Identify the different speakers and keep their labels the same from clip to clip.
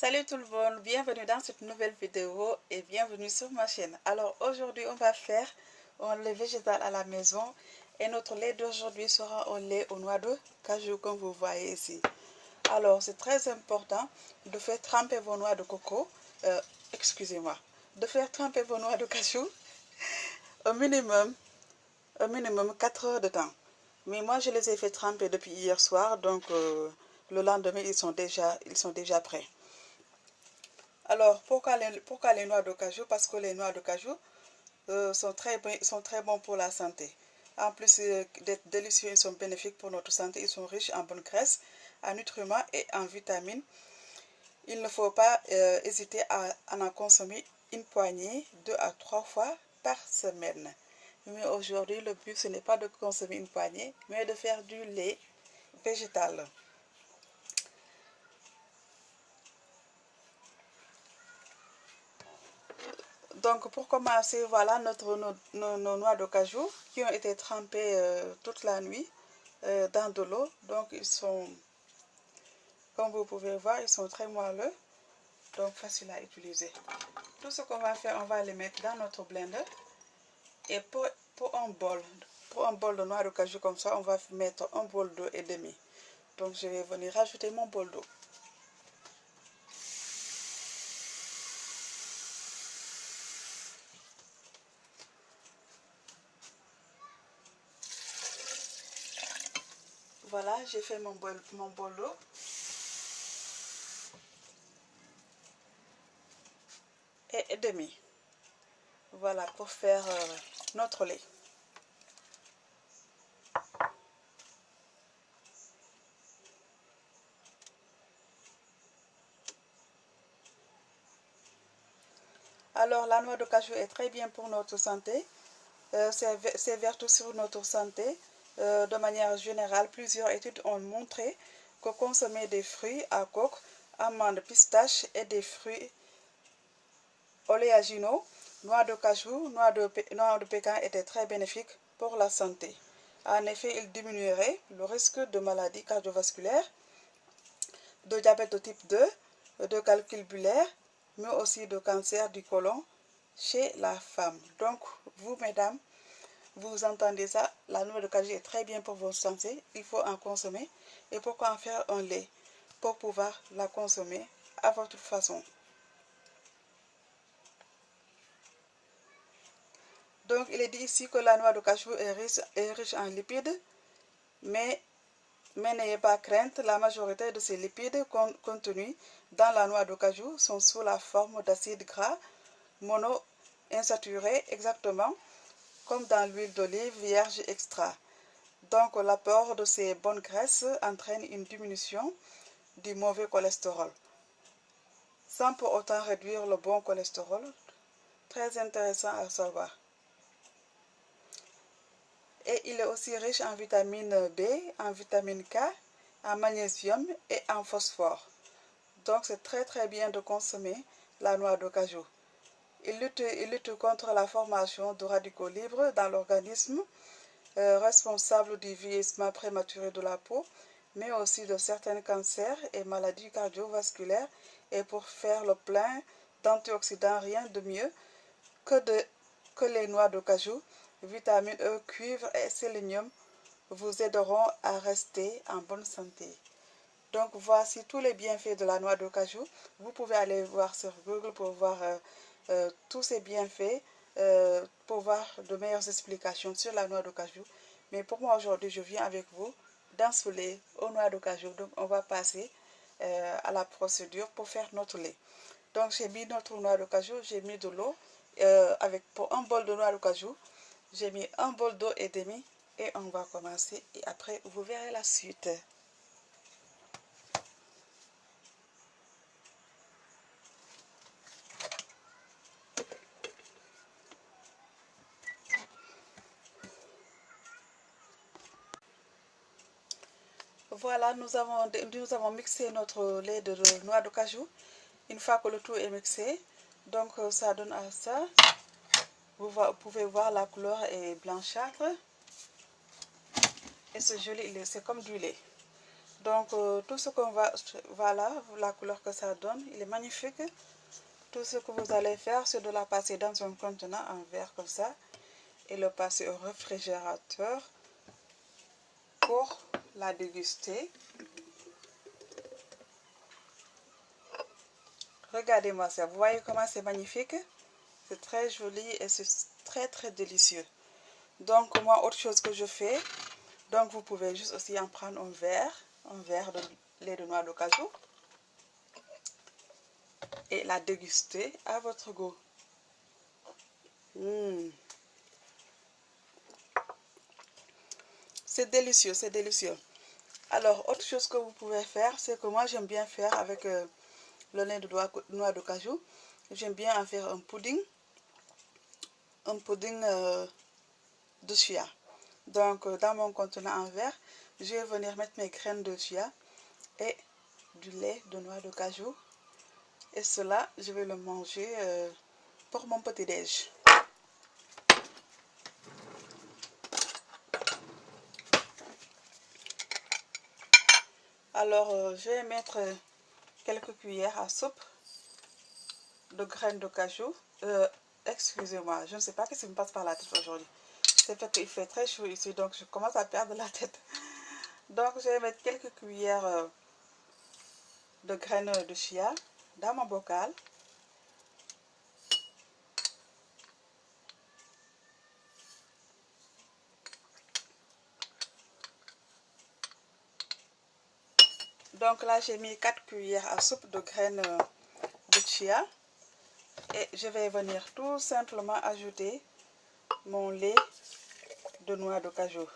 Speaker 1: Salut tout le monde, bienvenue dans cette nouvelle vidéo et bienvenue sur ma chaîne. Alors aujourd'hui on va faire un lait végétal à la maison et notre lait d'aujourd'hui sera un lait aux noix de cajou comme vous voyez ici. Alors c'est très important de faire tremper vos noix de coco, excusez-moi, de faire tremper vos noix de cajou au minimum 4 heures de temps. Mais moi je les ai fait tremper depuis hier soir, donc le lendemain ils sont déjà prêts. Alors, pourquoi les noix de cajou? Parce que les noix de cajou sont très bons pour la santé. En plus d'être délicieux, ils sont bénéfiques pour notre santé. Ils sont riches en bonnes graisses, en nutriments et en vitamines. Il ne faut pas hésiter à en consommer une poignée 2 à 3 fois par semaine. Mais aujourd'hui, le but, ce n'est pas de consommer une poignée, mais de faire du lait végétal. Donc pour commencer, voilà nos noix de cajou qui ont été trempées toute la nuit dans de l'eau. Donc ils sont, comme vous pouvez voir, ils sont très moelleux, donc faciles à utiliser. Tout ce qu'on va faire, on va les mettre dans notre blender. Et pour un bol de noix de cajou comme ça, on va mettre un bol d'eau et demi. Donc je vais venir rajouter mon bol d'eau. Voilà, j'ai fait mon bol d'eau. Et demi. Voilà, pour faire notre lait. Alors, la noix de cajou est très bien pour notre santé. C'est vertu sur notre santé. De manière générale, plusieurs études ont montré que consommer des fruits à coque, amandes, pistaches et des fruits oléagineux, noix de cajou, noix de pécan étaient très bénéfiques pour la santé. En effet, ils diminueraient le risque de maladies cardiovasculaires, de diabète de type 2, de calcul-bulbaire, mais aussi de cancer du côlon chez la femme. Donc, vous, mesdames, vous entendez ça, la noix de cajou est très bien pour votre santé, il faut en consommer. Et pourquoi en faire un lait? Pour pouvoir la consommer à votre façon. Donc, il est dit ici que la noix de cajou est riche en lipides, mais n'ayez pas crainte, la majorité de ces lipides contenus dans la noix de cajou sont sous la forme d'acides gras monoinsaturés, exactement comme dans l'huile d'olive vierge extra. Donc l'apport de ces bonnes graisses entraîne une diminution du mauvais cholestérol, sans pour autant réduire le bon cholestérol. Très intéressant à savoir. Et il est aussi riche en vitamine B, en vitamine K, en magnésium et en phosphore. Donc c'est très bien de consommer la noix de cajou. Il lutte contre la formation de radicaux libres dans l'organisme, responsable du vieillissement prématuré de la peau, mais aussi de certains cancers et maladies cardiovasculaires. Et pour faire le plein d'antioxydants, rien de mieux que les noix de cajou. Vitamines E, cuivre et sélénium vous aideront à rester en bonne santé. Donc voici tous les bienfaits de la noix de cajou. Vous pouvez aller voir sur Google pour voir tous ces bienfaits, pour voir de meilleures explications sur la noix de cajou. Mais pour moi aujourd'hui, je viens avec vous dans ce lait aux noix de cajou. Donc on va passer à la procédure pour faire notre lait. Donc j'ai mis notre noix de cajou, j'ai mis de l'eau. Pour un bol de noix de cajou, j'ai mis un bol d'eau et demi. Et on va commencer et après vous verrez la suite. Voilà, nous avons mixé notre lait de noix de cajou. Une fois que le tout est mixé, donc ça donne à ça. Vous pouvez voir la couleur est blanchâtre. Et c'est joli, c'est comme du lait. Donc tout ce qu'on va, voilà la couleur que ça donne, il est magnifique. Tout ce que vous allez faire, c'est de la passer dans un contenant en verre comme ça et le passer au réfrigérateur pour la déguster. Regardez-moi ça, vous voyez comment c'est magnifique? C'est très joli et c'est très délicieux. Donc moi, autre chose que je fais, donc vous pouvez juste aussi en prendre un verre de lait de noix de cajou et la déguster à votre goût. C'est délicieux, c'est délicieux. Alors, autre chose que vous pouvez faire, c'est que moi j'aime bien faire avec le lait de noix de cajou. J'aime bien en faire un pudding de chia. Donc, dans mon contenant en verre, je vais venir mettre mes graines de chia et du lait de noix de cajou. Et cela, je vais le manger pour mon petit-déj. Alors, je vais mettre quelques cuillères à soupe de graines de cajou. Excusez-moi, je ne sais pas ce qui me passe par la tête aujourd'hui. C'est fait qu'il fait très chaud ici, donc je commence à perdre la tête. Donc, je vais mettre quelques cuillères de graines de chia dans mon bocal. Donc là, j'ai mis 4 cuillères à soupe de graines de chia. Et je vais venir tout simplement ajouter mon lait de noix de cajou.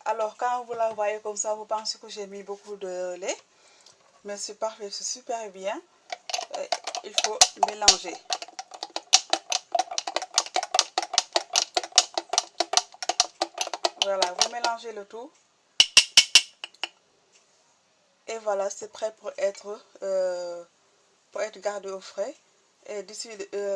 Speaker 1: Alors, quand vous la voyez comme ça, vous pensez que j'ai mis beaucoup de lait. Mais c'est parfait, c'est super bien. Et il faut mélanger. Voilà, vous mélangez le tout. Et voilà, c'est prêt pour être gardé au frais. Et d'ici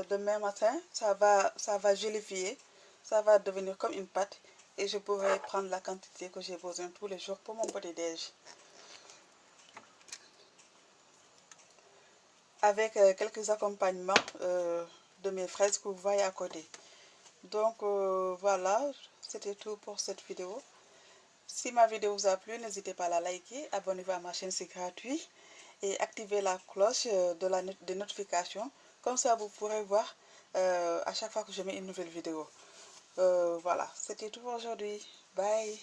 Speaker 1: demain matin, ça va gélifier. Ça va devenir comme une pâte. Et je pourrai prendre la quantité que j'ai besoin tous les jours pour mon petit-déj. Avec quelques accompagnements de mes fraises que vous voyez à côté. Donc voilà, c'était tout pour cette vidéo. Si ma vidéo vous a plu, n'hésitez pas à la liker, abonnez-vous à ma chaîne, c'est gratuit. Et activez la cloche des notifications. Comme ça, vous pourrez voir à chaque fois que je mets une nouvelle vidéo. Voilà, c'était tout pour aujourd'hui. Bye!